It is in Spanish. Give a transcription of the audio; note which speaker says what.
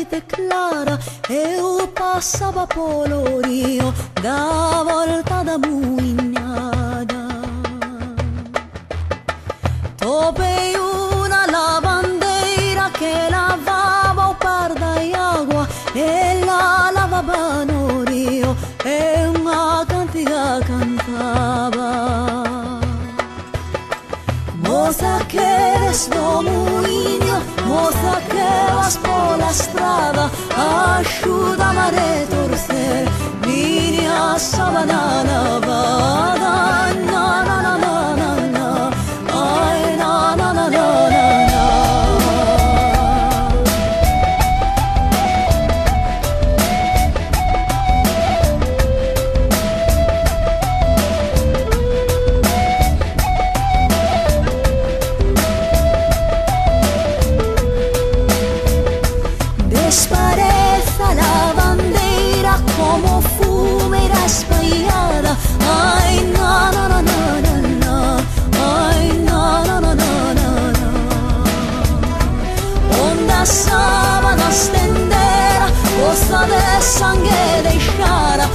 Speaker 1: noite clara, eu passava polo rio da volta da muinhada. Topei una lavandeira che lavava o par d'acqua e la lavava no rio e una cantiga cantava. Moza que eres do muinho, moza que vas por la strada, ayúdame a retorcer minha sábana lavada. Na, na, na, na, na, na. Ay, na, na, na, na, na, na. Desparece la bandera como fumera espallada. Ay, na, na, na, na, na, na. Ay, na, na, na, na, na, na. Onda sábana stendera, costa de sangue deixara.